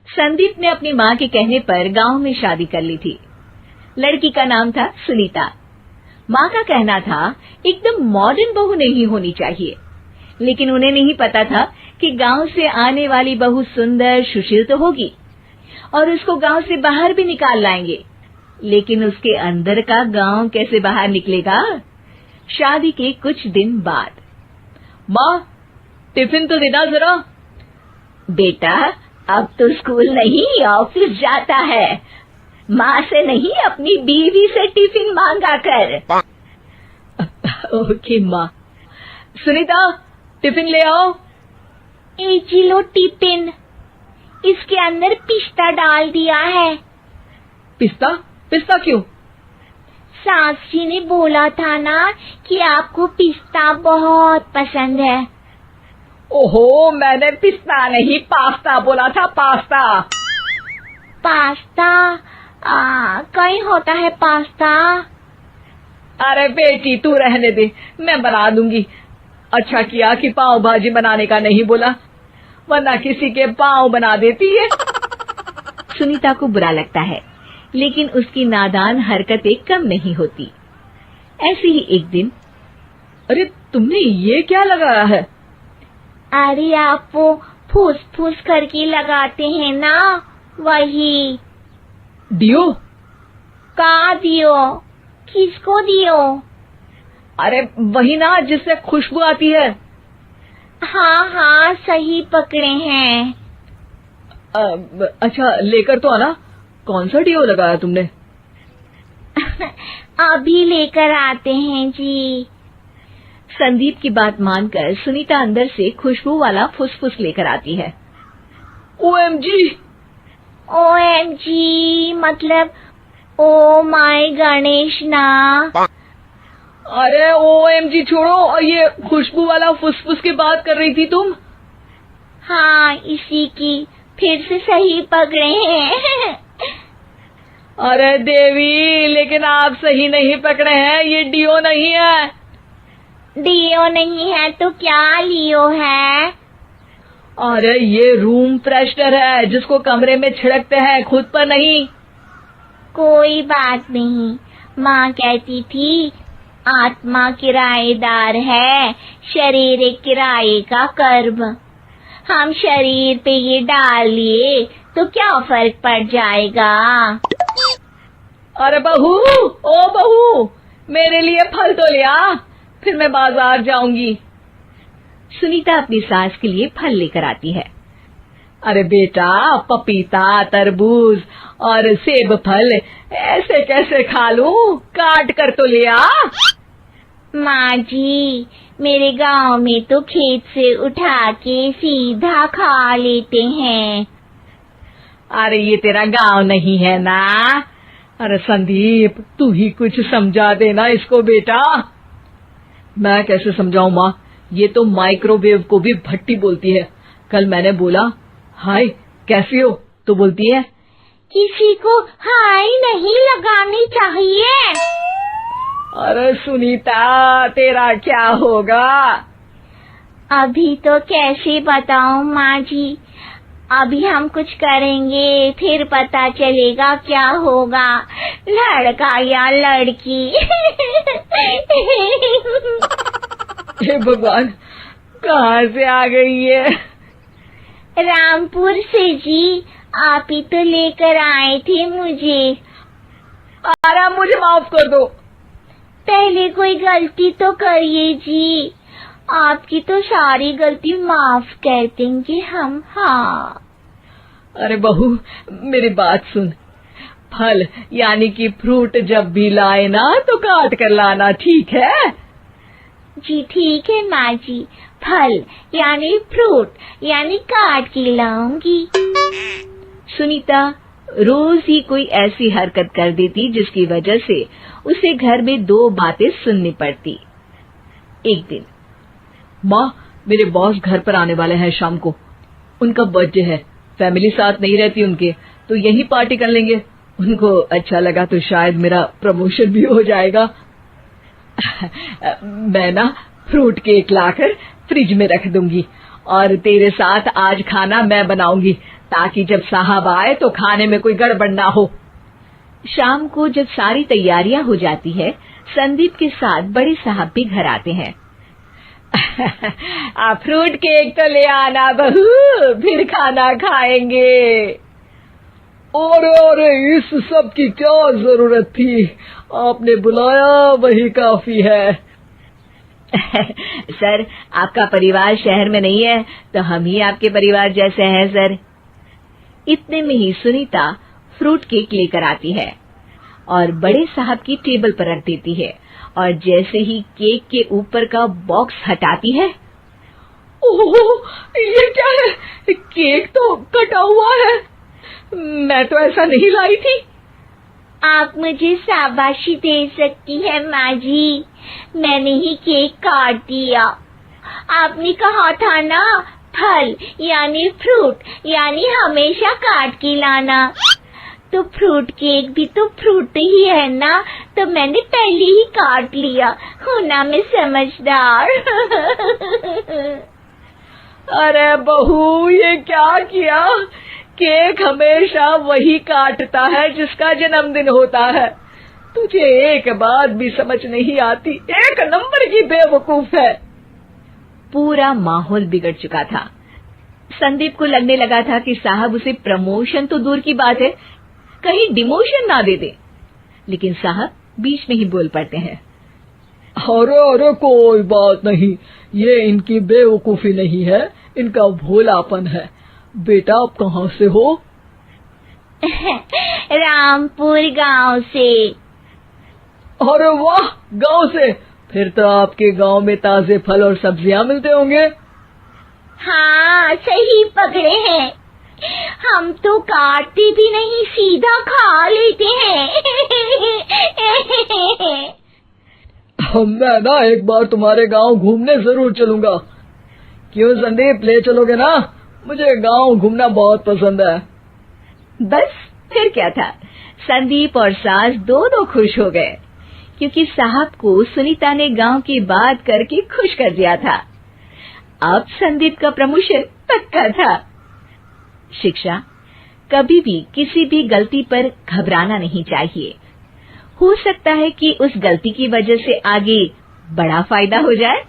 संदीप ने अपनी माँ के कहने पर गांव में शादी कर ली थी। लड़की का नाम था सुनीता। माँ का कहना था एकदम मॉडर्न बहू नहीं होनी चाहिए, लेकिन उन्हें नहीं पता था कि गांव से आने वाली बहू सुंदर सुशील तो होगी और उसको गांव से बाहर भी निकाल लाएंगे, लेकिन उसके अंदर का गांव कैसे बाहर निकलेगा। शादी के कुछ दिन बाद, माँ टिफिन तो देना जरा। बेटा अब तो स्कूल नहीं ऑफिस जाता है, माँ से नहीं अपनी बीवी से टिफिन मांगा कर। ओके माँ। सुनीता टिफिन ले आओ। एक किलो टिफिन, इसके अंदर पिस्ता डाल दिया है। पिस्ता? पिस्ता क्यों? सास जी ने बोला था ना कि आपको पिस्ता बहुत पसंद है। ओहो, मैंने पिस्ता नहीं पास्ता बोला था, पास्ता। पास्ता? कहीं होता है पास्ता? अरे बेटी तू रहने दे, मैं बना दूंगी। अच्छा किया कि पाव भाजी बनाने का नहीं बोला, वरना किसी के पाव बना देती है। सुनीता को बुरा लगता है, लेकिन उसकी नादान हरकतें कम नहीं होती। ऐसे ही एक दिन, अरे तुमने ये क्या लगाया है? अरे आप वो फूस फूस करके लगाते हैं ना, वही। दियो? का दियो? किसको दियो? अरे वही ना जिससे खुशबू आती है। हाँ हाँ सही पकड़े हैं। अच्छा लेकर तो आना। कौन सा डियो लगाया तुमने? अभी लेकर आते हैं जी। संदीप की बात मानकर सुनीता अंदर से खुशबू वाला फुसफुस लेकर आती है। ओएमजी! ओएमजी मतलब ओ माय गणेश ना। अरे ओएमजी छोड़ो, ये खुशबू वाला फुसफुस की बात कर रही थी तुम? हाँ इसी की, फिर से सही पकड़े हैं। अरे देवी, लेकिन आप सही नहीं पकड़े हैं, ये डियो नहीं है। डियो नहीं है तो क्या लियो है? अरे ये रूम फ्रेशनर है, जिसको कमरे में छिड़कते हैं, खुद पर नहीं। कोई बात नहीं, माँ कहती थी आत्मा किराएदार है, शरीर एक किराए का कर्म। हम शरीर पे ये डाल लिए तो क्या फर्क पड़ जाएगा। अरे बहू, ओ बहू, मेरे लिए फल तो ले आ, फिर मैं बाजार जाऊंगी। सुनीता अपनी सास के लिए फल लेकर आती है। अरे बेटा, पपीता, तरबूज और सेब फल ऐसे कैसे खा लूं? काट कर तो ले आ। माँ जी, मेरे गांव में तो खेत से उठा के सीधा खा लेते हैं। अरे ये तेरा गांव नहीं है ना। अरे संदीप, तू ही कुछ समझा देना इसको बेटा। मैं कैसे समझाऊं माँ, ये तो माइक्रोवेव को भी भट्टी बोलती है। कल मैंने बोला हाय कैसी हो, तो बोलती है किसी को हाय नहीं लगानी चाहिए। अरे सुनीता, तेरा क्या होगा? अभी तो कैसे बताऊं माँ जी, अभी हम कुछ करेंगे फिर पता चलेगा क्या होगा, लड़का या लड़की। हे भगवान, कहाँ से आ गई है? रामपुर से जी, आप ही तो लेकर आए थे मुझे। अरे मुझे माफ कर दो। पहले कोई गलती तो करिए जी, आपकी तो सारी गलती माफ कर देंगे हम। हाँ अरे बहू, मेरी बात सुन। फल यानी कि फ्रूट जब भी लाए ना तो काट कर लाना, ठीक है? जी ठीक है माँ जी, फल यानी फ्रूट यानी काट के लाऊंगी। सुनीता रोज ही कोई ऐसी हरकत कर देती जिसकी वजह से उसे घर में दो बातें सुननी पड़ती। एक दिन, माँ, मेरे बॉस घर पर आने वाले हैं शाम को। उनका बर्थडे है, फैमिली साथ नहीं रहती उनके, तो यही पार्टी कर लेंगे। उनको अच्छा लगा तो शायद मेरा प्रमोशन भी हो जाएगा। मैं ना फ्रूट केक लाकर फ्रिज में रख दूंगी और तेरे साथ आज खाना मैं बनाऊंगी, ताकि जब साहब आए तो खाने में कोई गड़बड़ ना हो। शाम को जब सारी तैयारियां हो जाती है, संदीप के साथ बड़े साहब भी घर आते हैं। फ्रूट केक तो ले आना बहू, फिर खाना खाएंगे। अरे इस सब की क्या जरूरत थी, आपने बुलाया वही काफी है। सर, आपका परिवार शहर में नहीं है तो हम ही आपके परिवार जैसे हैं सर। इतने में ही सुनीता फ्रूट केक लेकर आती है और बड़े साहब की टेबल पर रख देती है, और जैसे ही केक के ऊपर का बॉक्स हटाती है, ओह, ये क्या है? केक तो कटा हुआ है। मैं तो ऐसा नहीं लाई थी। आप मुझे शाबाशी दे सकती है माँ जी, मैंने ही केक काट दिया। आपने कहा था ना, फल यानी फ्रूट यानी हमेशा काट के लाना, तो फ्रूट केक भी तो फ्रूट ही है ना, तो मैंने पहले ही काट लिया। हूँ ना मैं समझदार। अरे बहू, ये क्या किया? केक हमेशा वही काटता है जिसका जन्मदिन होता है। तुझे एक बात भी समझ नहीं आती, एक नंबर की बेवकूफ है। पूरा माहौल बिगड़ चुका था। संदीप को लगने लगा था कि साहब उसे प्रमोशन तो दूर की बात है, कहीं डिमोशन ना दे दे, लेकिन साहब बीच में ही बोल पड़ते हैं। अरे कोई बात नहीं, ये इनकी बेवकूफी नहीं है, इनका भोलापन है। बेटा आप कहाँ से हो? रामपुर गांव से। अरे वाह, गांव से? फिर तो आपके गांव में ताजे फल और सब्जियां मिलते होंगे। हाँ, सही पकड़े हैं। हम तो काटते भी नहीं, सीधा खा लेते हैं। मैं ना एक बार तुम्हारे गांव घूमने जरूर चलूंगा। क्यों संदीप, ले चलोगे ना? मुझे गांव घूमना बहुत पसंद है। बस फिर क्या था, संदीप और सास दोनों खुश हो गए, क्योंकि साहब को सुनीता ने गांव की बात करके खुश कर दिया था। अब संदीप का प्रमोशन पक्का था। शिक्षा, कभी भी किसी भी गलती पर घबराना नहीं चाहिए। हो सकता है कि उस गलती की वजह से आगे बड़ा फायदा हो जाए।